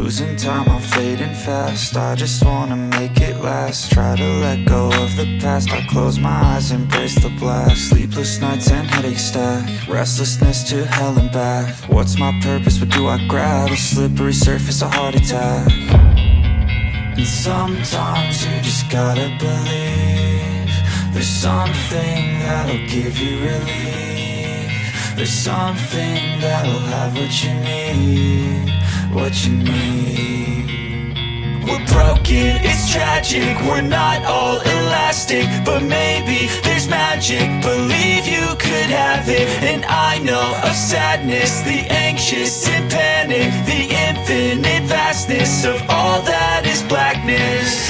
Losing time, I'm fading fast. I just wanna make it last. Try to let go of the past. I close my eyes, embrace the blast. Sleepless nights and headaches stack. Restlessness to hell and back. What's my purpose, what do I grab? A slippery surface, a heart attack. And sometimes you just gotta believe there's something that'll give you relief. There's something that'll have what you need, what you need. We're broken, it's tragic, we're not all elastic, but maybe there's magic, believe you could have it. And I know of sadness, the anxious and panic, the infinite vastness of all that is blackness.